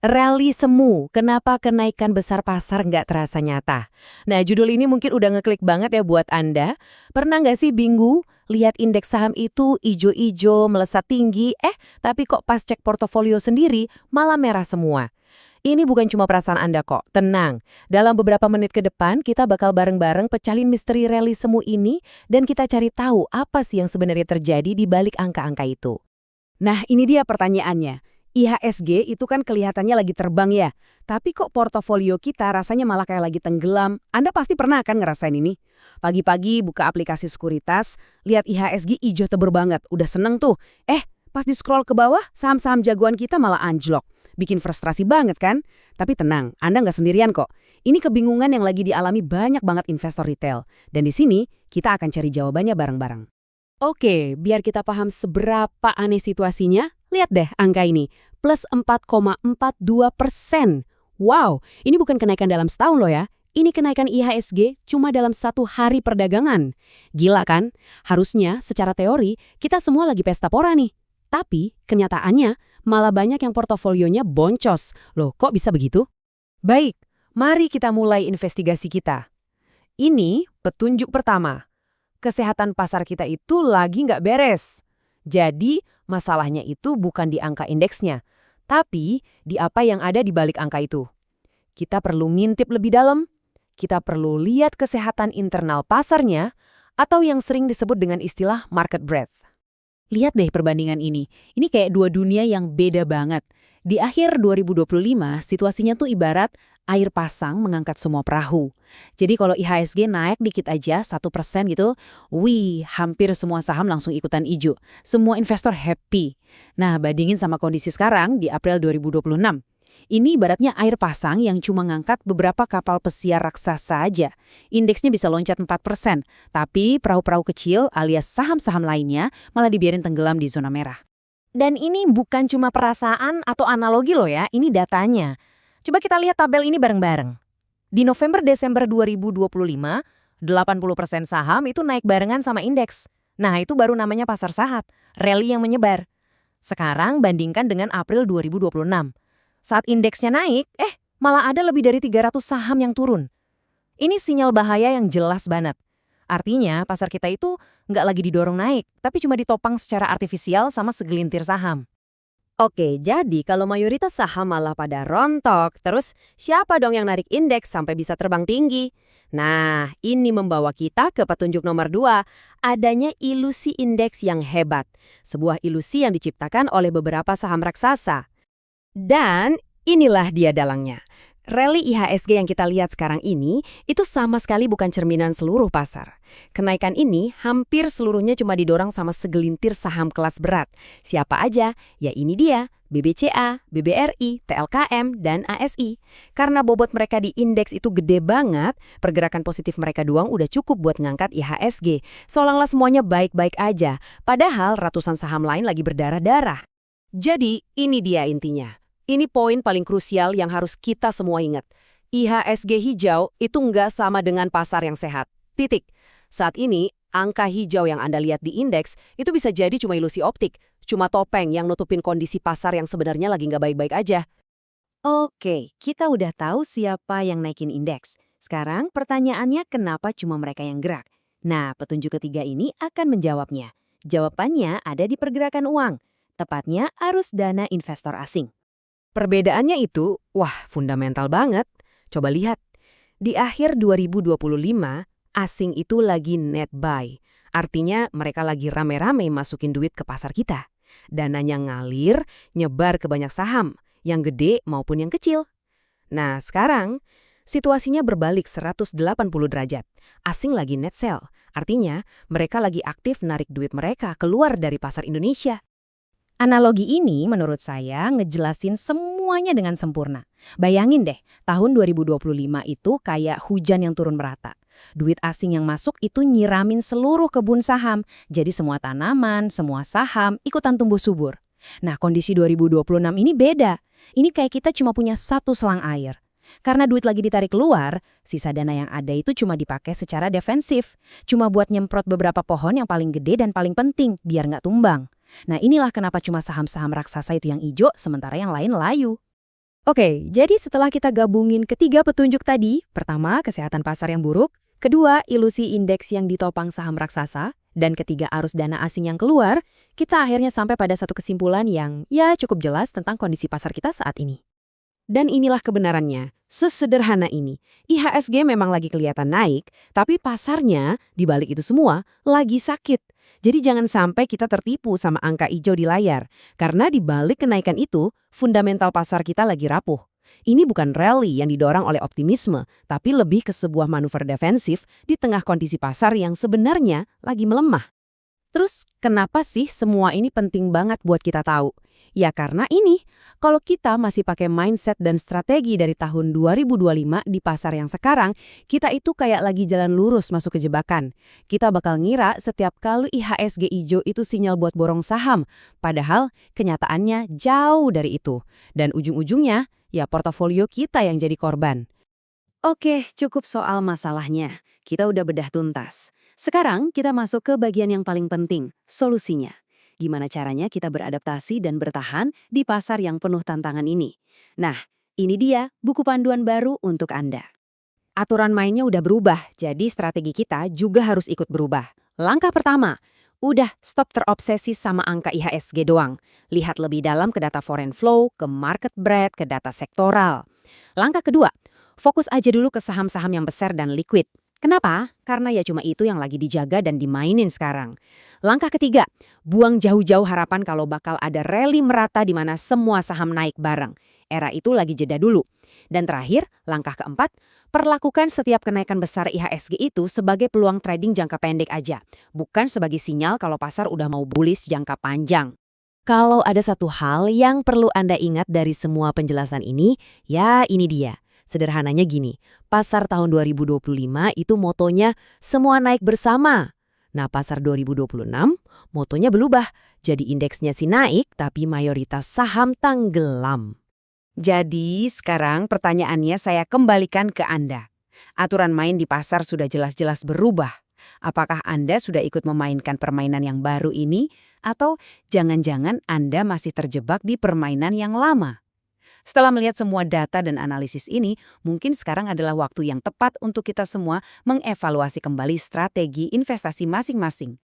Rally semu, kenapa kenaikan besar pasar nggak terasa nyata? Nah, judul ini mungkin udah ngeklik banget ya buat Anda. Pernah nggak sih bingung lihat indeks saham itu ijo-ijo, melesat tinggi, tapi kok pas cek portofolio sendiri malah merah semua? Ini bukan cuma perasaan Anda kok, tenang. Dalam beberapa menit ke depan, kita bakal bareng-bareng pecalin misteri rally semu ini dan kita cari tahu apa sih yang sebenarnya terjadi di balik angka-angka itu. Nah, ini dia pertanyaannya. IHSG itu kan kelihatannya lagi terbang ya, tapi kok portofolio kita rasanya malah kayak lagi tenggelam. Anda pasti pernah kan ngerasain ini? Pagi-pagi buka aplikasi sekuritas, lihat IHSG hijau tebur banget, udah seneng tuh. Pas di-scroll ke bawah, saham-saham jagoan kita malah anjlok. Bikin frustrasi banget kan? Tapi tenang, Anda nggak sendirian kok. Ini kebingungan yang lagi dialami banyak banget investor retail. Dan di sini, kita akan cari jawabannya bareng-bareng. Oke, biar kita paham seberapa aneh situasinya, lihat deh angka ini, plus 4,42%. Wow, ini bukan kenaikan dalam setahun loh ya. Ini kenaikan IHSG cuma dalam 1 hari perdagangan. Gila kan? Harusnya secara teori kita semua lagi pesta pora nih. Tapi kenyataannya malah banyak yang portofolionya boncos. Loh, kok bisa begitu? Baik, mari kita mulai investigasi kita. Ini petunjuk pertama. Kesehatan pasar kita itu lagi nggak beres. Jadi, masalahnya itu bukan di angka indeksnya, tapi di apa yang ada di balik angka itu. Kita perlu ngintip lebih dalam, kita perlu lihat kesehatan internal pasarnya, atau yang sering disebut dengan istilah market breadth. Lihat deh perbandingan ini. Ini kayak dua dunia yang beda banget. Di akhir 2025, situasinya tuh ibarat air pasang mengangkat semua perahu. Jadi kalau IHSG naik dikit aja 1% gitu, hampir semua saham langsung ikutan hijau. Semua investor happy. Nah, bandingin sama kondisi sekarang di April 2026. Ini ibaratnya air pasang yang cuma ngangkat beberapa kapal pesiar raksasa aja. Indeksnya bisa loncat 4%, tapi perahu-perahu kecil alias saham-saham lainnya malah dibiarin tenggelam di zona merah. Dan ini bukan cuma perasaan atau analogi loh ya, ini datanya. Coba kita lihat tabel ini bareng-bareng. Di November-Desember 2025, 80% saham itu naik barengan sama indeks. Nah, itu baru namanya pasar sahat, rally yang menyebar. Sekarang bandingkan dengan April 2026. Saat indeksnya naik, malah ada lebih dari 300 saham yang turun. Ini sinyal bahaya yang jelas banget. Artinya, pasar kita itu nggak lagi didorong naik, tapi cuma ditopang secara artifisial sama segelintir saham. Oke, jadi kalau mayoritas saham malah pada rontok, terus siapa dong yang narik indeks sampai bisa terbang tinggi? Nah, ini membawa kita ke petunjuk nomor 2, adanya ilusi indeks yang hebat. Sebuah ilusi yang diciptakan oleh beberapa saham raksasa. Dan inilah dia dalangnya. Rally IHSG yang kita lihat sekarang ini, itu sama sekali bukan cerminan seluruh pasar. Kenaikan ini hampir seluruhnya cuma didorong sama segelintir saham kelas berat. Siapa aja? Ya ini dia, BBCA, BBRI, TLKM, dan ASI. Karena bobot mereka di indeks itu gede banget, pergerakan positif mereka doang udah cukup buat ngangkat IHSG. Seolah-olah semuanya baik-baik aja, padahal ratusan saham lain lagi berdarah-darah. Jadi, ini dia intinya. Ini poin paling krusial yang harus kita semua ingat. IHSG hijau itu nggak sama dengan pasar yang sehat. Titik. Saat ini, angka hijau yang Anda lihat di indeks itu bisa jadi cuma ilusi optik, cuma topeng yang nutupin kondisi pasar yang sebenarnya lagi nggak baik-baik aja. Oke, kita udah tahu siapa yang naikin indeks. Sekarang pertanyaannya kenapa cuma mereka yang gerak? Nah, petunjuk ketiga ini akan menjawabnya. Jawabannya ada di pergerakan uang, tepatnya arus dana investor asing. Perbedaannya itu, fundamental banget. Coba lihat. Di akhir 2025, asing itu lagi net buy. Artinya mereka lagi rame-rame masukin duit ke pasar kita. Dananya ngalir, nyebar ke banyak saham, yang gede maupun yang kecil. Nah, sekarang situasinya berbalik 180 derajat. Asing lagi net sell. Artinya mereka lagi aktif narik duit mereka keluar dari pasar Indonesia. Analogi ini menurut saya ngejelasin semuanya dengan sempurna. Bayangin deh, tahun 2025 itu kayak hujan yang turun merata. Duit asing yang masuk itu nyiramin seluruh kebun saham. Jadi semua tanaman, semua saham ikutan tumbuh subur. Nah, kondisi 2026 ini beda. Ini kayak kita cuma punya satu selang air. Karena duit lagi ditarik keluar, sisa dana yang ada itu cuma dipakai secara defensif. Cuma buat nyemprot beberapa pohon yang paling gede dan paling penting, biar nggak tumbang. Nah inilah kenapa cuma saham-saham raksasa itu yang hijau, sementara yang lain layu. Oke, jadi setelah kita gabungin ketiga petunjuk tadi, pertama, kesehatan pasar yang buruk, kedua, ilusi indeks yang ditopang saham raksasa, dan ketiga, arus dana asing yang keluar, kita akhirnya sampai pada satu kesimpulan yang ya cukup jelas tentang kondisi pasar kita saat ini. Dan inilah kebenarannya. Sesederhana ini, IHSG memang lagi kelihatan naik, tapi pasarnya di balik itu semua lagi sakit. Jadi jangan sampai kita tertipu sama angka hijau di layar, karena di balik kenaikan itu, fundamental pasar kita lagi rapuh. Ini bukan rally yang didorong oleh optimisme, tapi lebih ke sebuah manuver defensif di tengah kondisi pasar yang sebenarnya lagi melemah. Terus, kenapa sih semua ini penting banget buat kita tahu? Ya karena ini, kalau kita masih pakai mindset dan strategi dari tahun 2025 di pasar yang sekarang, kita itu kayak lagi jalan lurus masuk ke jebakan. Kita bakal ngira setiap kali IHSG hijau itu sinyal buat borong saham, padahal kenyataannya jauh dari itu. Dan ujung-ujungnya, ya portofolio kita yang jadi korban. Oke, cukup soal masalahnya. Kita udah bedah tuntas. Sekarang kita masuk ke bagian yang paling penting, solusinya. Gimana caranya kita beradaptasi dan bertahan di pasar yang penuh tantangan ini? Nah, ini dia buku panduan baru untuk Anda. Aturan mainnya udah berubah, jadi strategi kita juga harus ikut berubah. Langkah pertama, udah stop terobsesi sama angka IHSG doang. Lihat lebih dalam ke data foreign flow, ke market breadth, ke data sektoral. Langkah kedua, fokus aja dulu ke saham-saham yang besar dan liquid. Kenapa? Karena ya cuma itu yang lagi dijaga dan dimainin sekarang. Langkah ketiga, buang jauh-jauh harapan kalau bakal ada rally merata di mana semua saham naik bareng. Era itu lagi jeda dulu. Dan terakhir, langkah keempat, perlakukan setiap kenaikan besar IHSG itu sebagai peluang trading jangka pendek aja, bukan sebagai sinyal kalau pasar udah mau bullish jangka panjang. Kalau ada satu hal yang perlu Anda ingat dari semua penjelasan ini, ya ini dia. Sederhananya gini, pasar tahun 2025 itu motonya semua naik bersama. Nah, pasar 2026 motonya berubah, jadi indeksnya sih naik tapi mayoritas saham tenggelam. Jadi sekarang pertanyaannya saya kembalikan ke Anda. Aturan main di pasar sudah jelas-jelas berubah. Apakah Anda sudah ikut memainkan permainan yang baru ini? Atau jangan-jangan Anda masih terjebak di permainan yang lama? Setelah melihat semua data dan analisis ini, mungkin sekarang adalah waktu yang tepat untuk kita semua mengevaluasi kembali strategi investasi masing-masing.